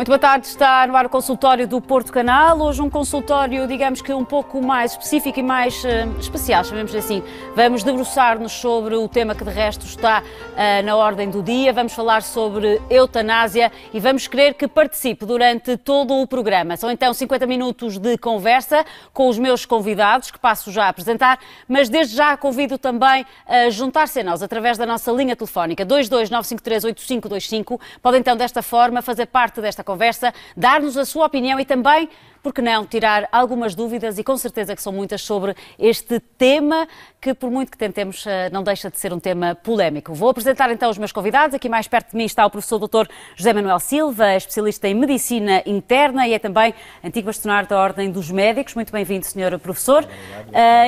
Muito boa tarde, está no ar o consultório do Porto Canal. Hoje um consultório, digamos que um pouco mais específico e mais especial, chamemos assim. Vamos debruçar-nos sobre o tema que de resto está na ordem do dia. Vamos falar sobre eutanásia e vamos querer que participe durante todo o programa. São então 50 minutos de conversa com os meus convidados, que passo já a apresentar, mas desde já convido também a juntar-se a nós através da nossa linha telefónica 229538525. Podem então desta forma fazer parte desta conversa, dar-nos a sua opinião e também, por que não, tirar algumas dúvidas e com certeza que são muitas sobre este tema que, por muito que tentemos, não deixa de ser um tema polémico. Vou apresentar então os meus convidados. Aqui mais perto de mim está o professor Dr. José Manuel Silva, é especialista em Medicina Interna e é também antigo bastonário da Ordem dos Médicos. Muito bem-vindo, Sr. Professor.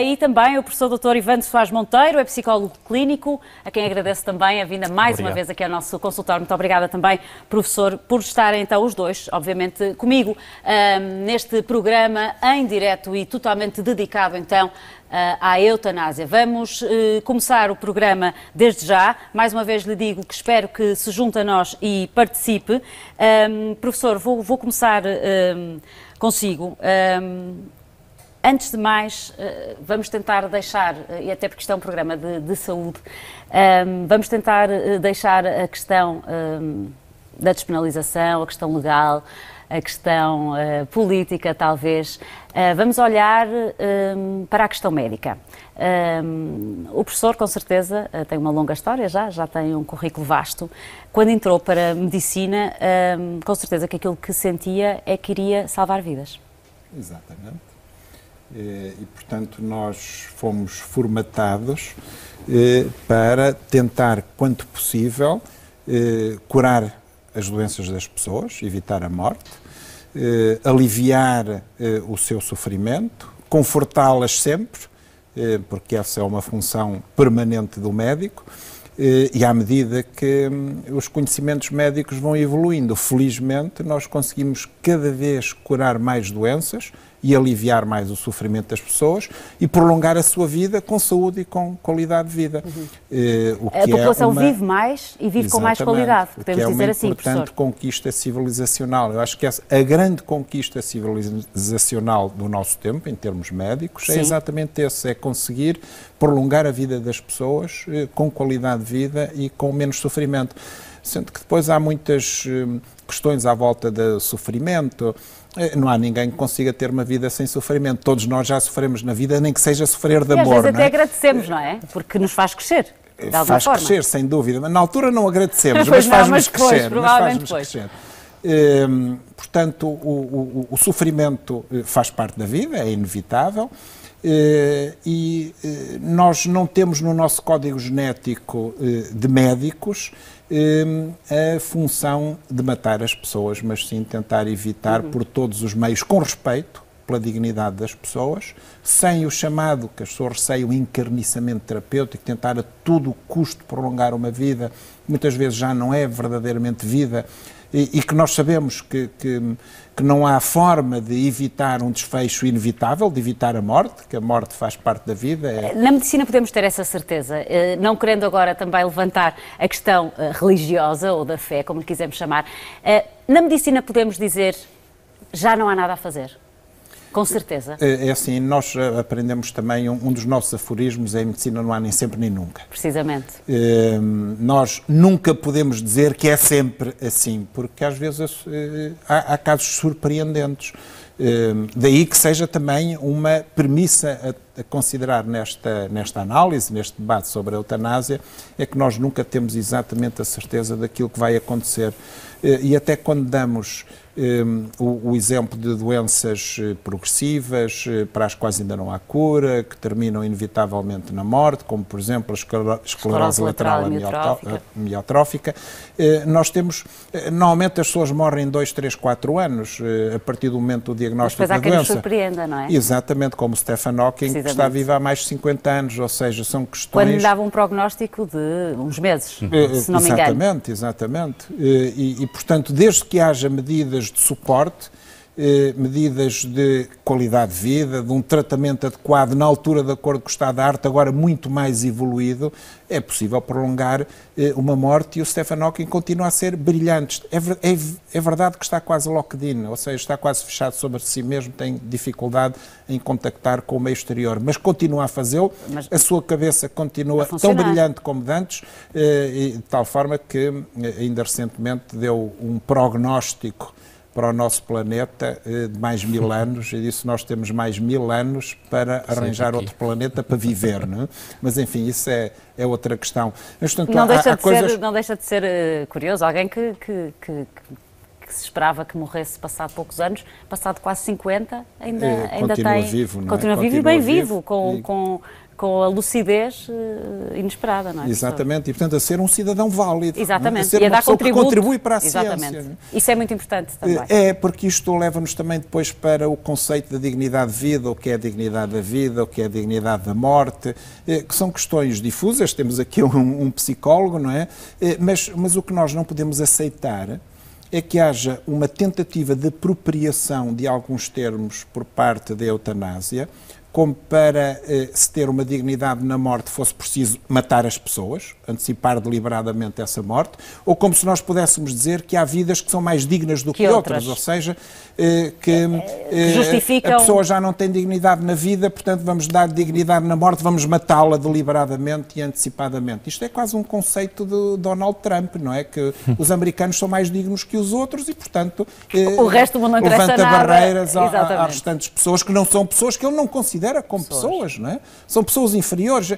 E também o professor Dr. Ivandro Soares Monteiro, é psicólogo clínico, a quem agradeço também a vinda mais uma vez aqui ao nosso consultório. Muito obrigada também, professor, por estarem então os dois, obviamente, comigo neste programa em direto e totalmente dedicado então à eutanásia. Vamos começar o programa desde já. Mais uma vez lhe digo que espero que se junte a nós e participe. Professor, vou começar consigo. Antes de mais, vamos tentar deixar, e até porque isto é um programa de saúde, vamos tentar deixar a questão da despenalização, a questão legal, a questão política, talvez. Vamos olhar para a questão médica. O professor, com certeza, tem uma longa história já tem um currículo vasto. Quando entrou para a medicina, com certeza que aquilo que sentia é que iria salvar vidas. Exatamente. E, portanto, nós fomos formatados para tentar, quanto possível, curar as doenças das pessoas, evitar a morte, aliviar o seu sofrimento, confortá-las sempre, porque essa é uma função permanente do médico, e à medida que os conhecimentos médicos vão evoluindo, felizmente nós conseguimos cada vez curar mais doenças e aliviar mais o sofrimento das pessoas e prolongar a sua vida com saúde e com qualidade de vida. A população vive mais e vive com mais qualidade, podemos dizer assim, professor. É uma importante conquista civilizacional. Eu acho que a grande conquista civilizacional do nosso tempo, em termos médicos, é exatamente esse, é conseguir prolongar a vida das pessoas com qualidade de vida e com menos sofrimento. Sendo que depois há muitas questões à volta do sofrimento. Não há ninguém que consiga ter uma vida sem sofrimento. Todos nós já sofremos na vida, nem que seja sofrer de amor. E às vezes até agradecemos, não é? Porque nos faz crescer, de alguma forma. Faz crescer, sem dúvida. Na altura não agradecemos, mas faz-nos crescer. Portanto, o sofrimento faz parte da vida, é inevitável. E nós não temos no nosso código genético de médicos a função de matar as pessoas, mas sim tentar evitar por todos os meios, com respeito pela dignidade das pessoas, sem o chamado, que as pessoas receiam, encarniçamento terapêutico, tentar a todo custo prolongar uma vida, muitas vezes já não é verdadeiramente vida, e que nós sabemos que não há forma de evitar um desfecho inevitável, de evitar a morte, que a morte faz parte da vida. Na medicina podemos ter essa certeza, não querendo agora também levantar a questão religiosa ou da fé, como lhe quisermos chamar. Na medicina podemos dizer, já não há nada a fazer? Com certeza. É assim, nós aprendemos também, um dos nossos aforismos é: em medicina não há nem sempre nem nunca. Precisamente. Nós nunca podemos dizer que é sempre assim, porque às vezes há casos surpreendentes. Daí que seja também uma premissa a considerar nesta análise, neste debate sobre a eutanásia, é que nós nunca temos exatamente a certeza daquilo que vai acontecer. E até quando damos o exemplo de doenças progressivas, para as quais ainda não há cura, que terminam inevitavelmente na morte, como por exemplo a esclerose lateral amiotrófica, nós temos, normalmente as pessoas morrem em 2, 3, 4 anos, a partir do momento do diagnóstico da doença. Mas depois há quem nos surpreenda, não é? Exatamente, como Stephen Hawking, que está vivo há mais de 50 anos, ou seja, são questões... Quando lhe dava um prognóstico de uns meses, se não me engano. Exatamente. E, portanto, desde que haja medidas de suporte, medidas de qualidade de vida, de um tratamento adequado na altura de acordo com o estado da arte, agora muito mais evoluído, é possível prolongar uma morte e o Stephen Hawking continua a ser brilhante. É verdade que está quase locked-in, ou seja, está quase fechado sobre si mesmo, tem dificuldade em contactar com o meio exterior, mas continua a fazê-lo, a sua cabeça continua tão brilhante como de antes, de tal forma que ainda recentemente deu um prognóstico para o nosso planeta de mais 1000 anos, e disse nós temos mais 1000 anos para arranjar outro planeta para viver, não é? Mas enfim, isso é outra questão. Mas, portanto, não deixa de ser curioso, alguém que se esperava que morresse passado poucos anos, passado quase 50, ainda continua vivo, não é? Continua vivo e bem vivo, com a lucidez inesperada, não é? Exatamente, e portanto a ser um cidadão válido. Exatamente, a ser uma pessoa que contribui para a ciência. Isso é muito importante também. Porque isto leva-nos também depois para o conceito da dignidade de vida, o que é a dignidade da vida, o que é a dignidade da morte, que são questões difusas, temos aqui um psicólogo, não é? Mas o que nós não podemos aceitar é que haja uma tentativa de apropriação de alguns termos por parte da eutanásia, como para se ter uma dignidade na morte fosse preciso matar as pessoas, antecipar deliberadamente essa morte, ou como se nós pudéssemos dizer que há vidas que são mais dignas do que outras, ou seja, que a pessoa já não tem dignidade na vida, portanto vamos dar dignidade na morte, vamos matá-la deliberadamente e antecipadamente. Isto é quase um conceito de Donald Trump, não é? Que os americanos são mais dignos que os outros e, portanto, o resto do mundo não levanta nada. barreiras às restantes pessoas que não são pessoas que ele não considera como pessoas, não é? São pessoas inferiores.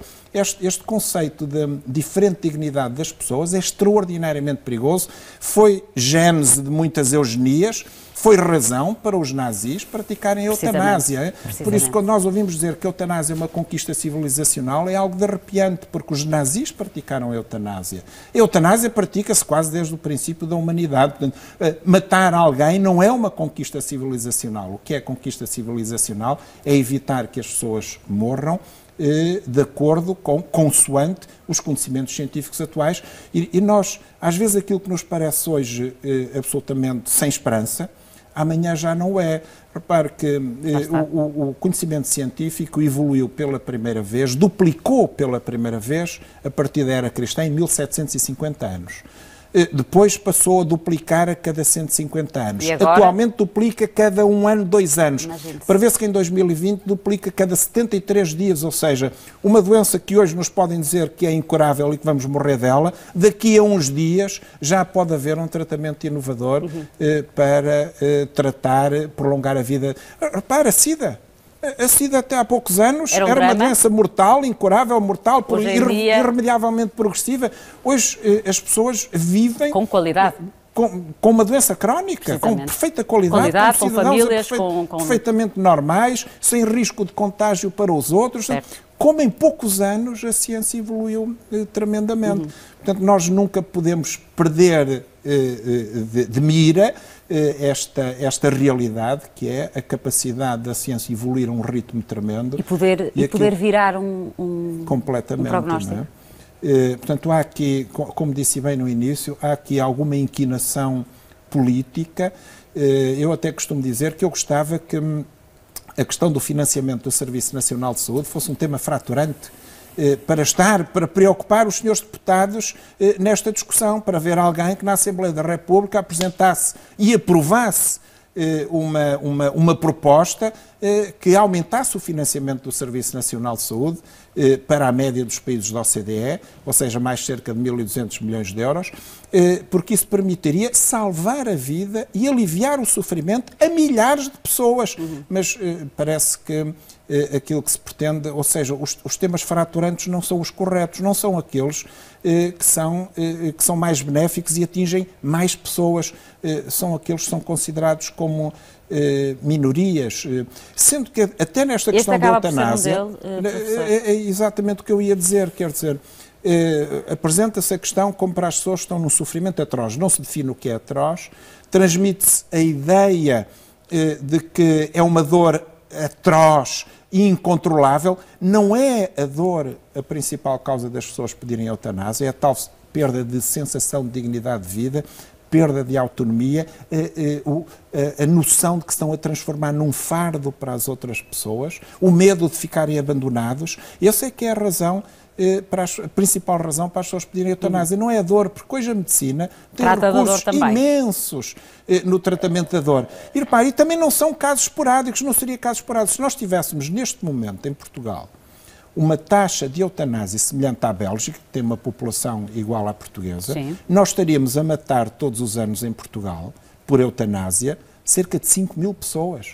Este conceito de diferente dignidade das pessoas é extraordinariamente perigoso. Foi gênese de muitas eugenias, foi razão para os nazis praticarem a eutanásia. Por isso, quando nós ouvimos dizer que a eutanásia é uma conquista civilizacional, é algo de arrepiante, porque os nazis praticaram a eutanásia. A eutanásia pratica-se quase desde o princípio da humanidade. Portanto, matar alguém não é uma conquista civilizacional. O que é conquista civilizacional é evitar que as pessoas morram de acordo consoante os conhecimentos científicos atuais. E nós, às vezes, aquilo que nos parece hoje absolutamente sem esperança, amanhã já não é. Repare que o conhecimento científico evoluiu pela primeira vez, duplicou pela primeira vez a partir da era cristã em 1750 anos. Depois passou a duplicar a cada 150 anos. E agora? Atualmente duplica cada 1 ano, 2 anos. Prevê-se que em 2020 duplica cada 73 dias, ou seja, uma doença que hoje nos podem dizer que é incurável e que vamos morrer dela, daqui a uns dias já pode haver um tratamento inovador para tratar, prolongar a vida. Repara, a SIDA. A SIDA até há poucos anos era uma doença mortal, incurável, mortal, irremediavelmente progressiva. Hoje as pessoas vivem com qualidade. Com uma doença crónica, com perfeita qualidade com famílias, perfeitamente normais, sem risco de contágio para os outros. Certo. Como em poucos anos a ciência evoluiu tremendamente. Portanto, nós nunca podemos perder de mira esta realidade, que é a capacidade da ciência evoluir a um ritmo tremendo. E poder virar um prognóstico. Não é? Portanto, há aqui, como disse bem no início, há aqui alguma inquinação política. Eu até costumo dizer que eu gostava que a questão do financiamento do Serviço Nacional de Saúde fosse um tema fraturante para preocupar os senhores deputados nesta discussão, para ver alguém que na Assembleia da República apresentasse e aprovasse uma proposta que aumentasse o financiamento do Serviço Nacional de Saúde para a média dos países da OCDE, ou seja, mais cerca de 1.200 milhões de euros, porque isso permitiria salvar a vida e aliviar o sofrimento a milhares de pessoas. Mas parece que aquilo que se pretende, ou seja, os temas fraturantes não são os corretos, não são aqueles que são mais benéficos e atingem mais pessoas, são aqueles que são considerados como minorias, sendo que até nesta questão da eutanásia é exatamente o que eu ia dizer, quer dizer, apresenta-se a questão como para as pessoas que estão num sofrimento atroz, não se define o que é atroz, transmite-se a ideia de que é uma dor atroz e incontrolável. Não é a dor a principal causa das pessoas pedirem eutanásia, é a tal perda de sensação de dignidade de vida, perda de autonomia, a noção de que estão a transformar num fardo para as outras pessoas, o medo de ficarem abandonados. Essa é que é a razão, a principal razão para as pessoas pedirem eutanásia. Não é a dor, porque hoje a medicina tem recursos imensos no tratamento da dor. E repare, e também não são casos esporádicos, não seria casos esporádicos. Se nós tivéssemos neste momento em Portugal uma taxa de eutanásia semelhante à Bélgica, que tem uma população igual à portuguesa, sim, nós estaríamos a matar todos os anos em Portugal, por eutanásia, cerca de 5 mil pessoas.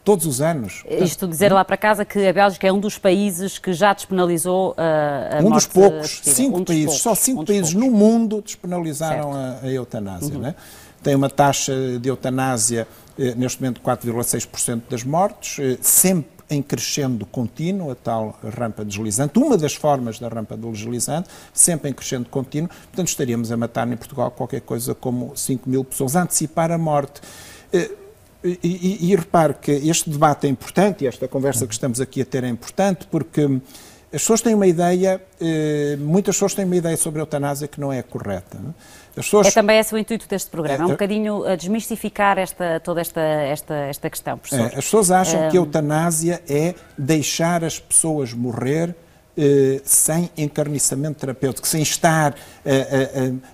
Todos os anos. Isto dizer lá para casa que a Bélgica é um dos países que já despenalizou a morte. Um dos poucos, 5 países, só 5 países no mundo despenalizaram a eutanásia. Né? Tem uma taxa de eutanásia, neste momento, 4,6% das mortes, sempre em crescendo contínuo, a tal rampa deslizante, uma das formas da rampa deslizante, sempre em crescendo contínuo, portanto estaríamos a matar em Portugal qualquer coisa como 5 mil pessoas, a antecipar a morte. E repare que este debate é importante, e esta conversa que estamos aqui a ter é importante, porque as pessoas têm uma ideia, muitas pessoas têm uma ideia sobre a eutanásia que não é correta. Não? As pessoas... É também esse o intuito deste programa, é um bocadinho a desmistificar toda esta questão, professor. As pessoas acham que a eutanásia é deixar as pessoas morrer sem encarniçamento terapêutico, sem estar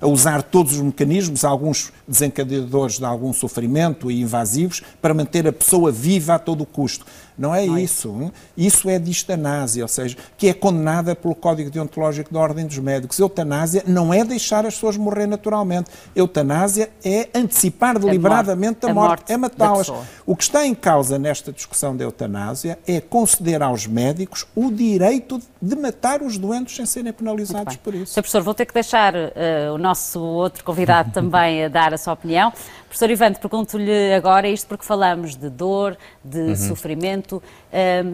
a usar todos os mecanismos, alguns desencadeadores de algum sofrimento e invasivos, para manter a pessoa viva a todo o custo. Não é isso. Isso é distanásia, ou seja, que é condenada pelo Código Deontológico da Ordem dos Médicos. Eutanásia não é deixar as pessoas morrer naturalmente. Eutanásia é antecipar deliberadamente a morte, é matá-las. O que está em causa nesta discussão da eutanásia é conceder aos médicos o direito de matar os doentes sem serem penalizados por isso. Sr. Professor, vou ter que deixar o nosso outro convidado também a dar a sua opinião. Professor Ivandro, pergunto-lhe agora isto porque falamos de dor, de sofrimento.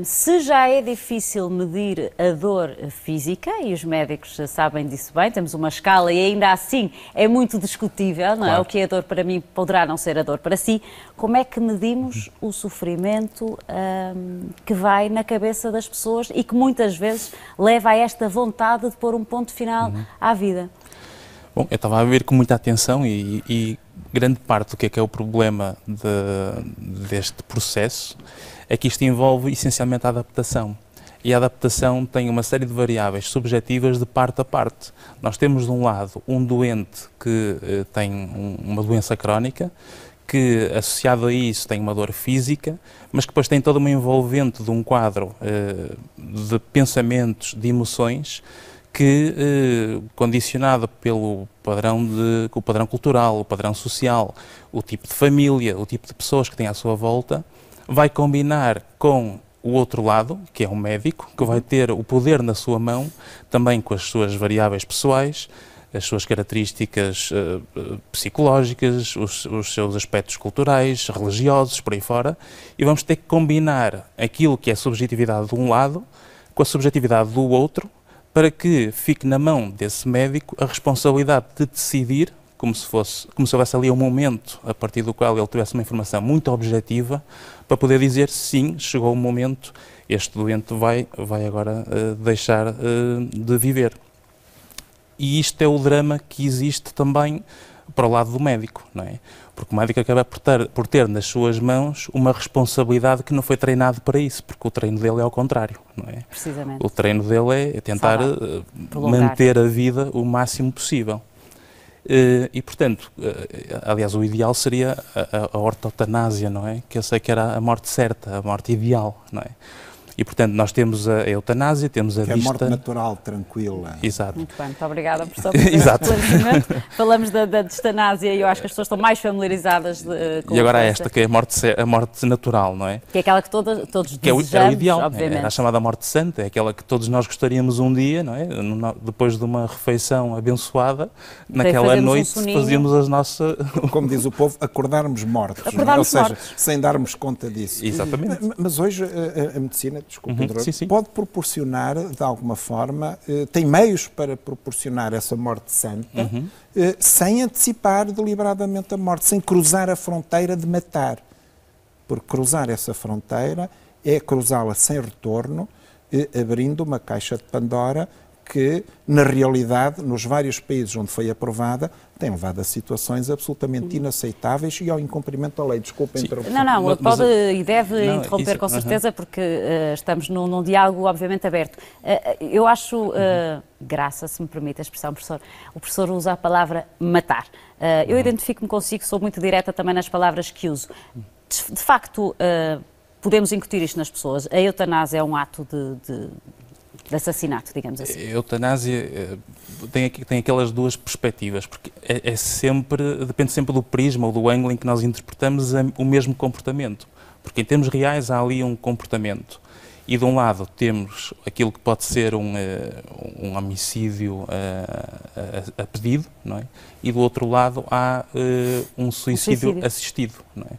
Se já é difícil medir a dor física, e os médicos sabem disso bem, temos uma escala e ainda assim é muito discutível, não é? Claro. O que é a dor para mim poderá não ser a dor para si. Como é que medimos o sofrimento que vai na cabeça das pessoas e que muitas vezes leva a esta vontade de pôr um ponto final à vida? Bom, eu estava a ver com muita atenção e grande parte do que é o problema deste processo é que isto envolve essencialmente a adaptação. E a adaptação tem uma série de variáveis subjetivas de parte a parte. Nós temos, de um lado, um doente que tem uma doença crónica, que, associado a isso, tem uma dor física, mas que depois tem toda uma envolvente de um quadro de pensamentos, de emoções, que, condicionado pelo o padrão cultural, o padrão social, o tipo de família, o tipo de pessoas que tem à sua volta, vai combinar com o outro lado, que é um médico, que vai ter o poder na sua mão, também com as suas variáveis pessoais, as suas características psicológicas, os seus aspectos culturais, religiosos, por aí fora, e vamos ter que combinar aquilo que é a subjetividade de um lado com a subjetividade do outro, para que fique na mão desse médico a responsabilidade de decidir, como se houvesse ali um momento a partir do qual ele tivesse uma informação muito objetiva, para poder dizer sim, chegou o momento, este doente vai agora deixar de viver. E isto é o drama que existe também para o lado do médico, não é? Porque o médico acaba por ter nas suas mãos uma responsabilidade que não foi treinado para isso, porque o treino dele é ao contrário, não é? Precisamente. O treino dele é tentar manter a vida o máximo possível. E, portanto, aliás, o ideal seria a ortotanásia, não é? Que eu sei que era a morte certa, a morte ideal, não é? E, portanto, nós temos a eutanásia, temos a que vista... é a morte natural, tranquila. Exato. Muito bem, muito obrigada, professor, por esclarecimento. Falamos da distanásia e eu acho que as pessoas estão mais familiarizadas com e agora esta, que é a morte natural, não é? Que é aquela que todos que desejamos, é o ideal, obviamente. É a chamada morte santa, é aquela que todos nós gostaríamos um dia, não é? Depois de uma refeição abençoada, naquela noite fazíamos as nossas... Como diz o povo, acordarmos mortos. Ou seja, sem darmos conta disso. Exatamente. Mas hoje a medicina, desculpe, pode proporcionar, de alguma forma, tem meios para proporcionar essa morte santa, sem antecipar deliberadamente a morte, sem cruzar a fronteira de matar. Porque cruzar essa fronteira é cruzá-la sem retorno, abrindo uma caixa de Pandora que, na realidade, nos vários países onde foi aprovada, tem levado a situações absolutamente inaceitáveis e ao incumprimento da lei. Desculpa interromper. Não, pode e deve interromper com certeza, porque estamos num diálogo obviamente aberto. Eu acho graça, se me permite a expressão, professor. O professor usa a palavra matar. Eu identifico-me consigo, sou muito direta também nas palavras que uso. De facto, podemos incutir isto nas pessoas. A eutanásia é um ato de assassinato, digamos assim. A eutanásia tem aquelas duas perspectivas, porque depende sempre do prisma ou do ângulo em que nós interpretamos o mesmo comportamento. Porque em termos reais há ali um comportamento. E de um lado temos aquilo que pode ser um homicídio a pedido, não é? E do outro lado há um suicídio assistido, não é?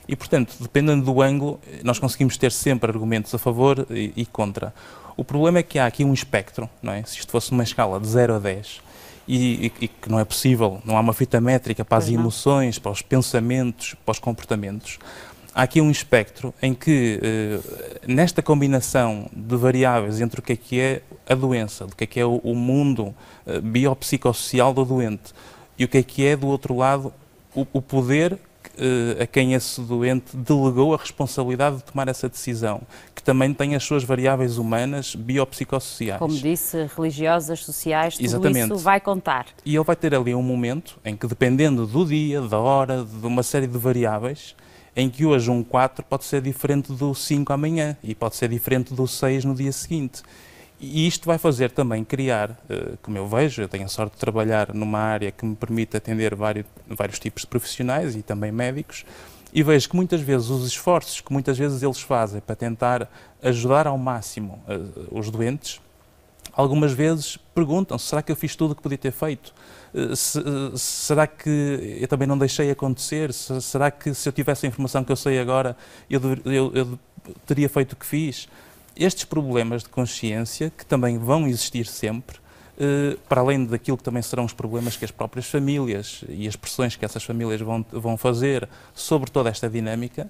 E, portanto, dependendo do ângulo, nós conseguimos ter sempre argumentos a favor e contra. O problema é que há aqui um espectro, não é? Se isto fosse uma escala de 0 a 10, e que não é possível, não há uma fita métrica para as emoções, para os pensamentos, para os comportamentos, há aqui um espectro em que, nesta combinação de variáveis entre o que é a doença, do que é o mundo biopsicossocial do doente, e o que é, do outro lado, o poder a quem esse doente delegou a responsabilidade de tomar essa decisão, que também tem as suas variáveis humanas biopsicossociais. Como disse, religiosas, sociais, tudo Exatamente. Isso vai contar. E ele vai ter ali um momento em que, dependendo do dia, da hora, de uma série de variáveis, em que hoje um 4 pode ser diferente do 5 amanhã e pode ser diferente do 6 no dia seguinte. E isto vai fazer também criar, como eu vejo, eu tenho a sorte de trabalhar numa área que me permite atender vários tipos de profissionais e também médicos, e vejo que muitas vezes os esforços que muitas vezes eles fazem para tentar ajudar ao máximo os doentes, algumas vezes perguntam-se, será que eu fiz tudo o que podia ter feito? Será que eu também não deixei acontecer? Será que se eu tivesse a informação que eu sei agora, eu teria feito o que fiz? Estes problemas de consciência, que também vão existir sempre, para além daquilo que também serão os problemas que as próprias famílias e as pressões que essas famílias vão fazer sobre toda esta dinâmica,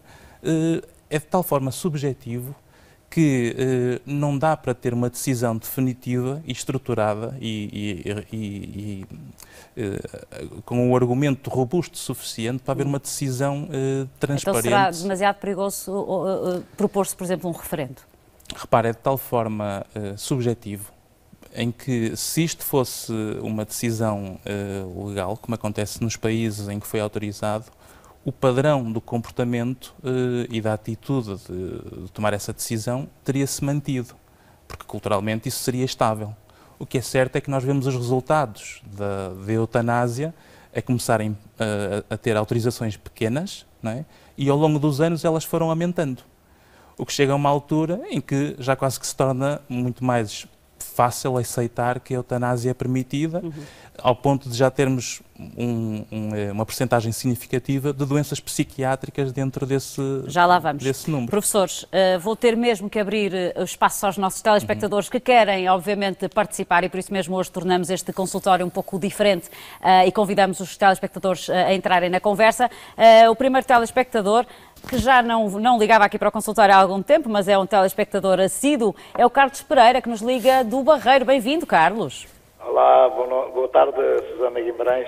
é de tal forma subjetivo que não dá para ter uma decisão definitiva e estruturada e com um argumento robusto suficiente para haver uma decisão transparente. Então será demasiado perigoso propor-se, por exemplo, um referendo? Repare, é de tal forma subjetivo, em que se isto fosse uma decisão legal, como acontece nos países em que foi autorizado, o padrão do comportamento e da atitude de tomar essa decisão teria-se mantido, porque culturalmente isso seria estável. O que é certo é que nós vemos os resultados da eutanásia a começarem a ter autorizações pequenas, não é? E ao longo dos anos elas foram aumentando. O que chega a uma altura em que já quase que se torna muito mais fácil aceitar que a eutanásia é permitida, ao ponto de já termos uma percentagem significativa de doenças psiquiátricas dentro desse já lá vamos. Desse número. Professores, vou ter mesmo que abrir o espaço aos nossos telespectadores que querem, obviamente, participar, e por isso mesmo hoje tornamos este consultório um pouco diferente e convidamos os telespectadores a entrarem na conversa. O primeiro telespectador, que já não ligava aqui para o consultório há algum tempo, mas é um telespectador assíduo, é o Carlos Pereira, que nos liga do Barreiro. Bem-vindo, Carlos. Olá, boa tarde, Susana Guimarães.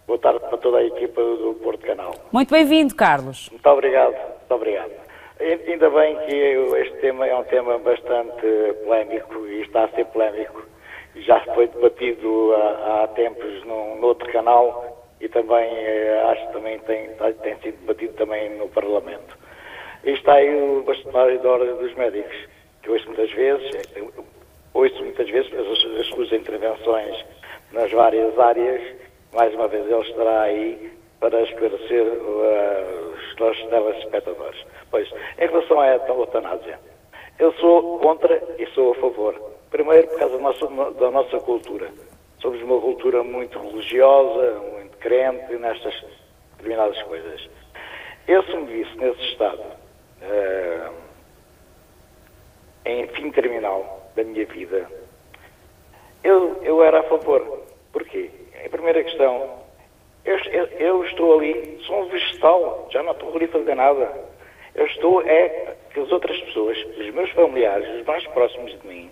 Boa tarde para toda a equipa do Porto Canal. Muito bem-vindo, Carlos. Muito obrigado, muito obrigado. Ainda bem que este tema é um tema bastante polémico e está a ser polémico. Já foi debatido há tempos no outro canal e também acho que também tem sido debatido também no Parlamento. E está aí o bastonário da Ordem dos Médicos, que ouço muitas vezes as suas intervenções nas várias áreas. Mais uma vez ele estará aí para esclarecer os nossos telespectadores. Pois, em relação à eutanásia, eu sou contra e sou a favor. Primeiro, por causa da nossa cultura. Somos uma cultura muito religiosa, muito crente nestas determinadas coisas. Eu, se me visse nesse estado, em fim terminal da minha vida, eu era a favor. Porquê? A primeira questão, eu estou ali, sou um vegetal, já não estou ali a fazer nada. Eu estou, que as outras pessoas, os meus familiares, os mais próximos de mim,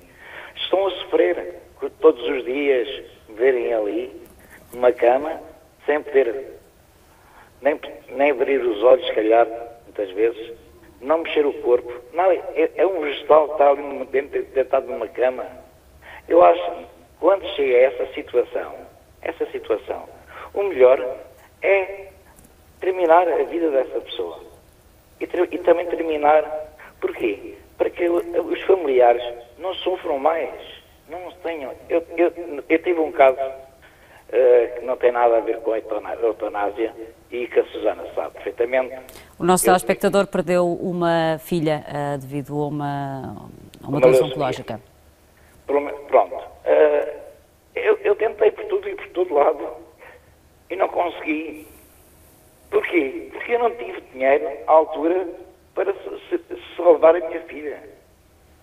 estão a sofrer todos os dias me verem ali, numa cama, sem poder nem abrir os olhos, se calhar, muitas vezes, não mexer o corpo. Não, é um vegetal que está ali deitado numa cama. Eu acho que quando chega a essa situação, o melhor é terminar a vida dessa pessoa. E também terminar, porquê? Para que os familiares não sofram mais, não tenham. Eu tive um caso que não tem nada a ver com a eutanásia e que a Susana sabe perfeitamente. O nosso telespectador perdeu uma filha devido a uma doença oncológica. Pronto. Eu tentei por tudo e por todo lado e não consegui. Porquê? Porque eu não tive dinheiro à altura para salvar a minha filha.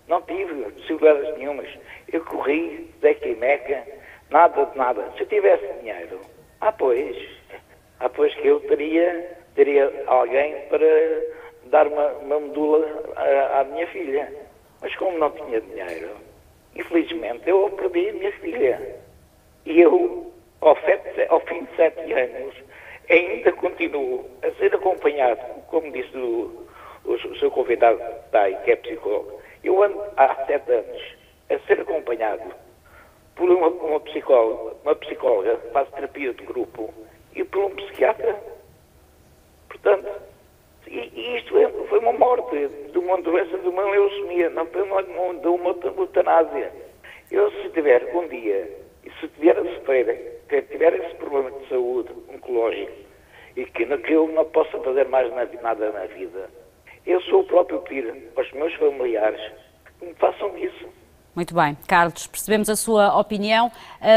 Não tive possibilidades nenhumas. Eu corri, Zeca e Meca, nada de nada. Se eu tivesse dinheiro, pois que eu teria alguém para dar uma medula à minha filha. Mas como não tinha dinheiro, infelizmente eu perdi a minha filha. E eu, ao fim de 7 anos, ainda continuo a ser acompanhado, como disse o seu convidado que é psicólogo. Eu ando há 7 anos a ser acompanhado por uma psicóloga que faz terapia de grupo e por um psiquiatra. Portanto, e isto foi uma morte de uma doença, de uma leucemia, não foi de uma eutanásia. Eu, se tiver um dia, e se tiver a sofrer, tiver esse problema de saúde oncológico, e que eu não possa fazer mais nada na vida, eu sou o próprio pedir aos meus familiares que me façam isso. Muito bem. Carlos, percebemos a sua opinião.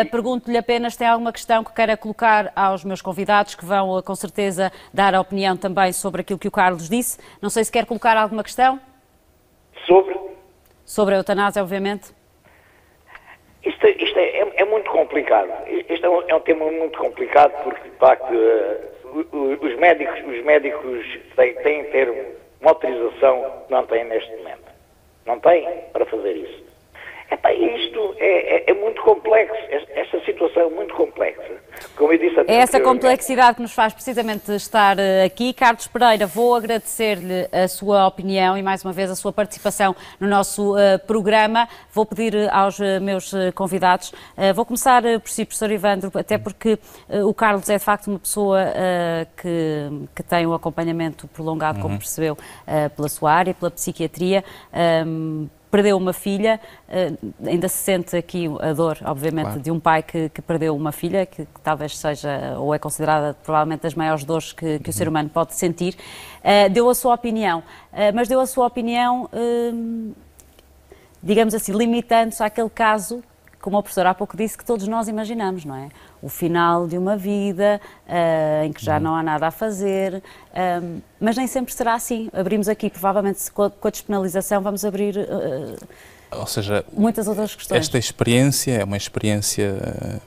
Pergunto-lhe apenas se tem alguma questão que queira colocar aos meus convidados, que vão, com certeza, dar a opinião também sobre aquilo que o Carlos disse. Não sei se quer colocar alguma questão. Sobre a eutanásia, obviamente. Isto é muito complicado. Isto é um tema muito complicado porque, de facto, os médicos têm que ter uma autorização que não têm neste momento. Não têm para fazer isso. Isto é muito complexo. Esta situação é muito complexa. Como eu disse é essa complexidade que nos faz precisamente estar aqui. Carlos Pereira, vou agradecer-lhe a sua opinião e mais uma vez a sua participação no nosso programa. Vou pedir aos meus convidados, vou começar por si, professor Ivandro, até porque o Carlos é de facto uma pessoa que tem um acompanhamento prolongado, como percebeu, pela sua área, pela psiquiatria. Perdeu uma filha, ainda se sente aqui a dor, obviamente, claro, de um pai que perdeu uma filha, que talvez seja, ou é considerada provavelmente das maiores dores que o ser humano pode sentir. Deu a sua opinião, mas deu a sua opinião, digamos assim, limitando-se àquele caso, como o professor há pouco disse, que todos nós imaginamos, não é? O final de uma vida em que já não há nada a fazer, mas nem sempre será assim. Abrimos aqui, provavelmente com a despenalização, vamos abrir ou seja, muitas outras questões. Esta experiência é uma experiência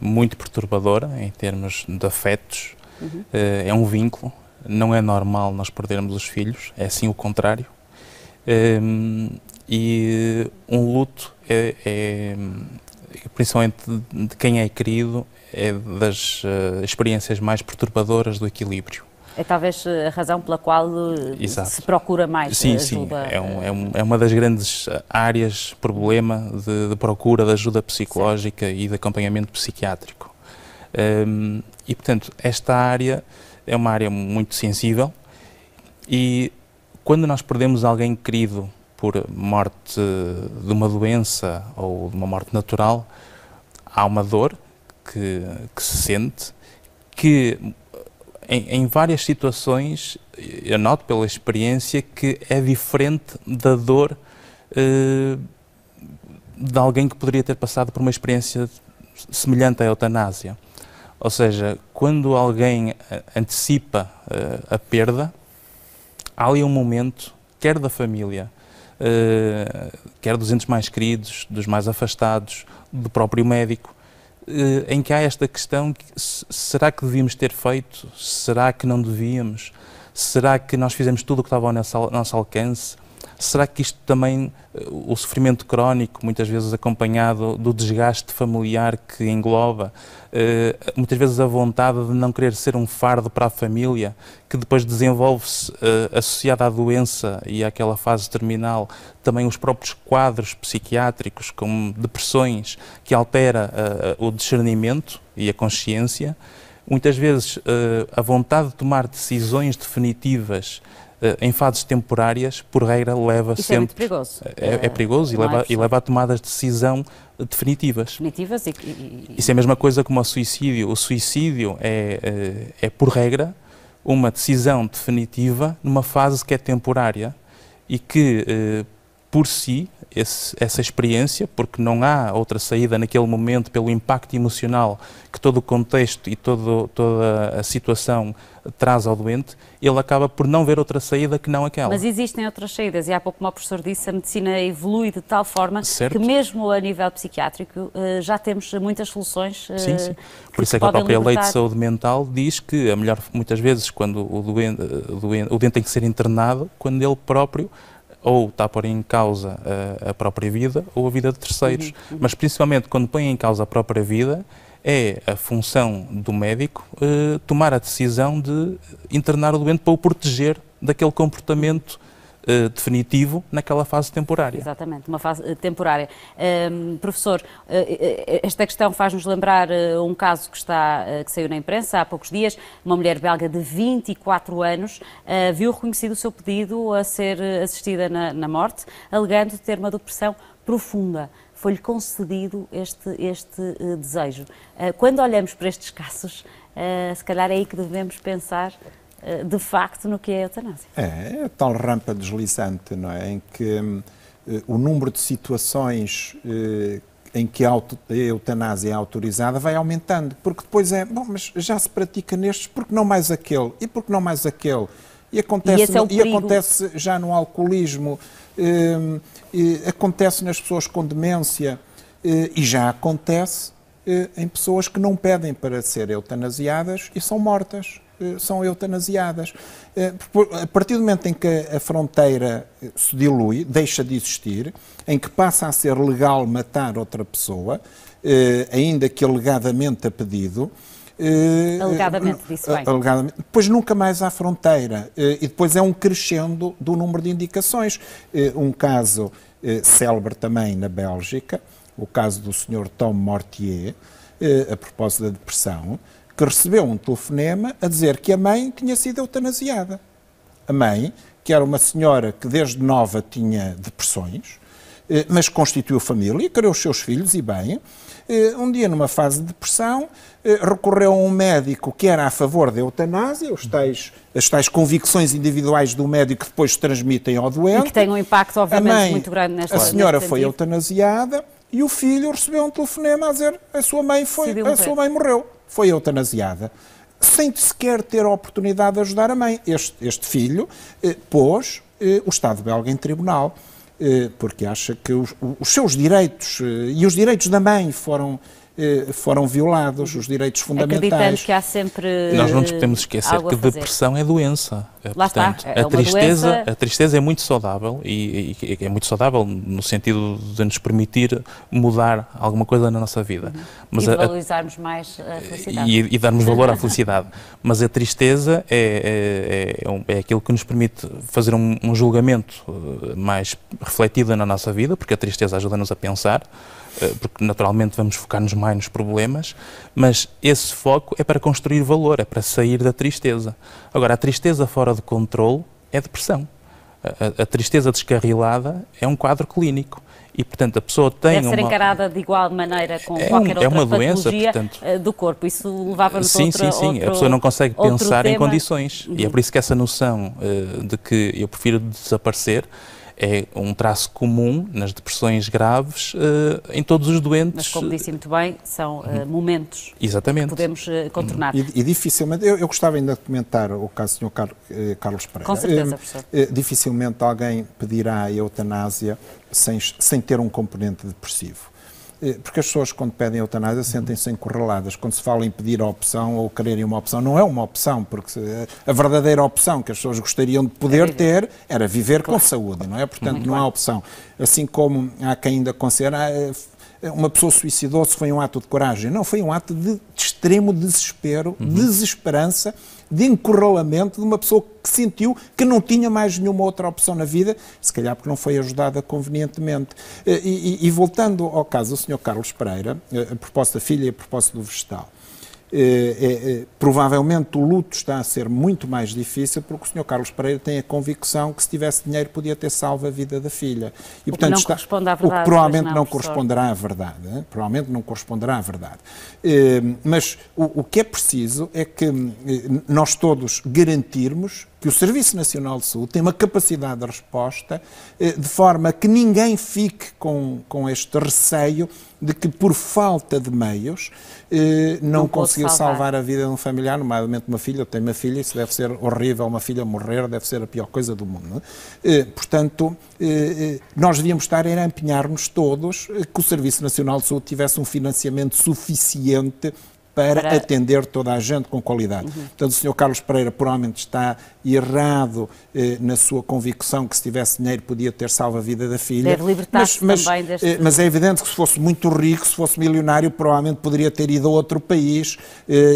muito perturbadora em termos de afetos, é um vínculo, não é normal nós perdermos os filhos, é sim o contrário. E um luto principalmente de quem é querido, é das experiências mais perturbadoras do equilíbrio. É talvez a razão pela qual se procura mais ajuda. Sim, é uma das grandes áreas, problema de procura de ajuda psicológica e de acompanhamento psiquiátrico. E, portanto, esta área é uma área muito sensível e quando nós perdemos alguém querido por morte de uma doença ou de uma morte natural, há uma dor que se sente, que em várias situações, eu noto pela experiência que é diferente da dor de alguém que poderia ter passado por uma experiência semelhante à eutanásia. Ou seja, quando alguém antecipa a perda, há ali um momento, quer da família, quer dos entes mais queridos, dos mais afastados, do próprio médico, em que há esta questão, será que devíamos ter feito? Será que não devíamos? Será que nós fizemos tudo o que estava ao nosso alcance? será que isto também, o sofrimento crónico, muitas vezes acompanhado do desgaste familiar que engloba, muitas vezes a vontade de não querer ser um fardo para a família, que depois desenvolve-se associada à doença e àquela fase terminal, também os próprios quadros psiquiátricos, como depressões, que altera o discernimento e a consciência, muitas vezes a vontade de tomar decisões definitivas em fases temporárias, por regra, leva Isso sempre... é muito perigoso. É perigoso e leva a tomadas de decisão definitivas. Definitivas Isso é a mesma coisa como o suicídio. O suicídio é, por regra, uma decisão definitiva numa fase que é temporária e que, por si, essa experiência, porque não há outra saída naquele momento pelo impacto emocional que todo o contexto e toda a situação traz ao doente, ele acaba por não ver outra saída que não aquela. Mas existem outras saídas e há pouco, como o professor disse, a medicina evolui de tal forma certo. que mesmo a nível psiquiátrico já temos muitas soluções. Sim, sim. Por isso é que a própria lei de saúde mental diz que a melhor, muitas vezes, quando o doente tem que ser internado, quando ele próprio ou está a pôr em causa a própria vida ou a vida de terceiros. Mas principalmente quando põe em causa a própria vida, é a função do médico tomar a decisão de internar o doente para o proteger daquele comportamento definitivo naquela fase temporária. Exatamente, uma fase temporária. Professor, esta questão faz-nos lembrar um caso que saiu na imprensa há poucos dias. Uma mulher belga de 24 anos viu reconhecido o seu pedido a ser assistida na morte, alegando ter uma depressão profunda. Foi-lhe concedido este desejo. Quando olhamos para estes casos, se calhar é aí que devemos pensar de facto no que é a eutanásia. É a tal rampa deslizante, não é? Em que o número de situações em que a eutanásia é autorizada vai aumentando, porque depois mas já se pratica nestes, porque não mais aquele? E porque não mais aquele? E acontece já no alcoolismo, acontece nas pessoas com demência e já acontece em pessoas que não pedem para ser eutanasiadas e são mortas. São eutanasiadas. A partir do momento em que a fronteira se dilui, deixa de existir, em que passa a ser legal matar outra pessoa, ainda que alegadamente a pedido, alegadamente, disse bem. Alegadamente, depois nunca mais há fronteira e depois é um crescendo do número de indicações. Um caso célebre também na Bélgica, o caso do Sr. Tom Mortier, a propósito da depressão, que recebeu um telefonema a dizer que a mãe tinha sido eutanasiada. A mãe, que era uma senhora que desde nova tinha depressões, mas constituiu família, criou os seus filhos e bem, um dia numa fase de depressão, recorreu a um médico que era a favor da eutanásia, as tais convicções individuais do médico que depois se transmitem ao doente. E que tem um impacto, obviamente, muito grande nesta A senhora foi eutanasiada e o filho recebeu um telefonema a dizer que a sua mãe morreu. Foi eutanasiada, sem sequer ter a oportunidade de ajudar a mãe. Este filho pôs o Estado belga em tribunal, porque acha que os seus direitos e os direitos da mãe foram violados, os direitos fundamentais. Acreditando que há sempre Nós não nos podemos esquecer que depressão é doença. Lá portanto, está, é a tristeza é muito saudável e é muito saudável no sentido de nos permitir mudar alguma coisa na nossa vida. Mas e valorizarmos mais a felicidade. E darmos valor à felicidade. Mas a tristeza é aquilo que nos permite fazer um julgamento mais refletido na nossa vida, porque a tristeza ajuda-nos a pensar, porque naturalmente vamos focar-nos mais nos problemas, mas esse foco é para construir valor, é para sair da tristeza. Agora, a tristeza fora de controle é depressão. A tristeza descarrilada é um quadro clínico e, portanto, a pessoa tem Deve ser encarada de igual maneira com qualquer outra patologia do corpo. Isso levava-nos a outro... Sim. A pessoa não consegue pensar em condições. E é por isso que essa noção de que eu prefiro desaparecer é um traço comum nas depressões graves em todos os doentes. Mas, como disse muito bem, são momentos Exatamente. Que podemos contornar. E dificilmente, eu gostava ainda de comentar o caso do Sr. Carlos Pereira. Com certeza, professor. Dificilmente alguém pedirá a eutanásia sem ter um componente depressivo. porque as pessoas quando pedem eutanásia sentem-se encurraladas. Quando se fala em pedir a opção ou quererem uma opção, não é uma opção, porque a verdadeira opção que as pessoas gostariam de poder ter era viver com saúde, não é? Portanto, não há opção. Assim como há quem ainda considera uma pessoa suicidou-se, foi um ato de coragem. Não, foi um ato de extremo desespero, desesperança, de encurralamento de uma pessoa que sentiu que não tinha mais nenhuma outra opção na vida, se calhar porque não foi ajudada convenientemente. E voltando ao caso do Sr. Carlos Pereira, a propósito da filha e a propósito do vegetal, provavelmente o luto está a ser muito mais difícil porque o Sr. Carlos Pereira tem a convicção que se tivesse dinheiro podia ter salvo a vida da filha. E, portanto, não corresponde à verdade. O que provavelmente não corresponderá à verdade. Provavelmente não corresponderá à verdade. Mas o que é preciso é que nós todos garantirmos que o Serviço Nacional de Saúde tem uma capacidade de resposta de forma que ninguém fique com este receio de que, por falta de meios, não conseguiu salvar a vida de um familiar, nomeadamente uma filha. Eu tenho uma filha, isso deve ser horrível, uma filha morrer deve ser a pior coisa do mundo. Não é? Portanto, nós devíamos estar a empenhar-nos todos que o Serviço Nacional de Saúde tivesse um financiamento suficiente para atender toda a gente com qualidade. Portanto, o Sr. Carlos Pereira provavelmente está errado na sua convicção que se tivesse dinheiro podia ter salvo a vida da filha. Deve libertar-se também deste... Mas é evidente que se fosse muito rico, se fosse milionário, provavelmente poderia ter ido a outro país,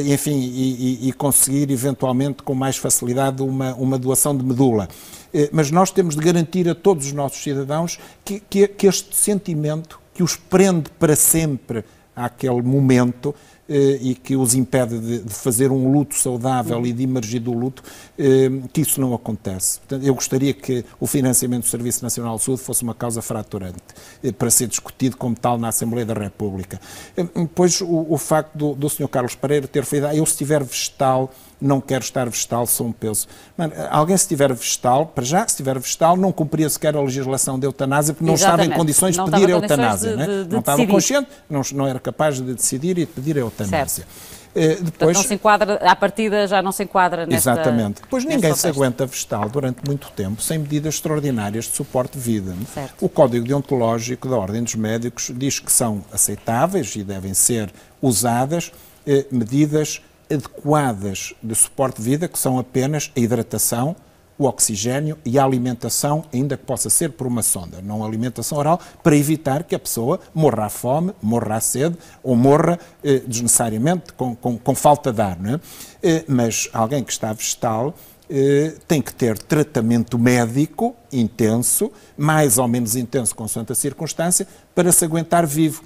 enfim, e conseguir eventualmente com mais facilidade uma doação de medula. Mas nós temos de garantir a todos os nossos cidadãos que este sentimento que os prende para sempre àquele momento e que os impede de fazer um luto saudável e de emergir do luto, que isso não acontece. Portanto, eu gostaria que o financiamento do Serviço Nacional de Saúde fosse uma causa fraturante, para ser discutido como tal na Assembleia da República. Pois o facto do Sr. Carlos Pereira ter feito, eu se tiver vegetal, não quero estar vegetal, sou um peso. Mano, alguém se tiver vegetal, para já, se tiver vegetal, não cumpria sequer a legislação de eutanásia, porque não estava em condições de pedir a eutanásia. Não estava consciente, não era capaz de decidir e de pedir a eutanásia. Depois, portanto, não se enquadra, à partida já não se enquadra nesta... Exatamente. Depois ninguém se aguenta vegetal durante muito tempo sem medidas extraordinárias de suporte de vida. Certo. O Código Deontológico da Ordem dos Médicos diz que são aceitáveis e devem ser usadas medidas adequadas de suporte de vida, que são apenas a hidratação, o oxigênio e a alimentação, ainda que possa ser por uma sonda, não alimentação oral, para evitar que a pessoa morra à fome, morra à sede ou morra desnecessariamente com falta de ar. Não é? Mas alguém que está vegetal tem que ter tratamento médico intenso, mais ou menos intenso, consoante a circunstância, para se aguentar vivo.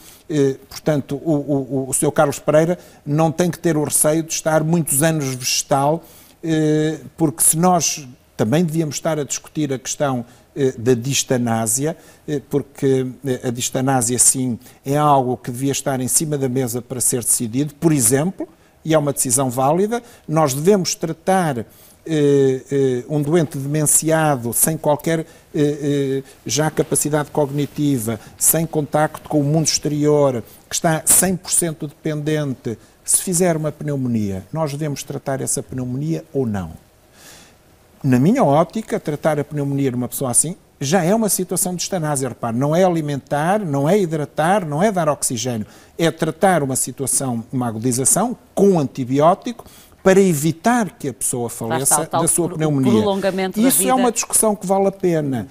Portanto, o Sr. Carlos Pereira não tem que ter o receio de estar muitos anos vegetal, porque se nós também devíamos estar a discutir a questão da distanásia, porque a distanásia, sim, é algo que devia estar em cima da mesa para ser decidido, por exemplo, e é uma decisão válida, nós devemos tratar um doente demenciado, sem qualquer já capacidade cognitiva, sem contacto com o mundo exterior, que está 100% dependente, se fizer uma pneumonia, nós devemos tratar essa pneumonia ou não? Na minha ótica, tratar a pneumonia numa pessoa assim já é uma situação de distanásia. Repare, não é alimentar, não é hidratar, não é dar oxigênio, é tratar uma situação, uma agudização com antibiótico, para evitar que a pessoa faleça da sua pneumonia. Isso é uma discussão que vale a pena,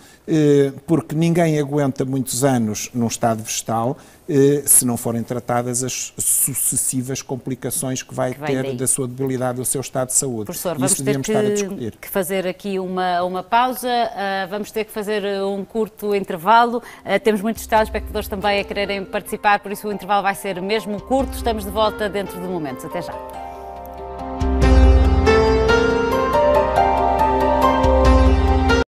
porque ninguém aguenta muitos anos num estado vegetal se não forem tratadas as sucessivas complicações que vai ter daí da sua debilidade, do seu estado de saúde. Professor, vamos ter que fazer aqui uma pausa, vamos ter que fazer um curto intervalo. Temos muitos telespectadores também a quererem participar, por isso o intervalo vai ser mesmo curto. Estamos de volta dentro de momentos. Até já.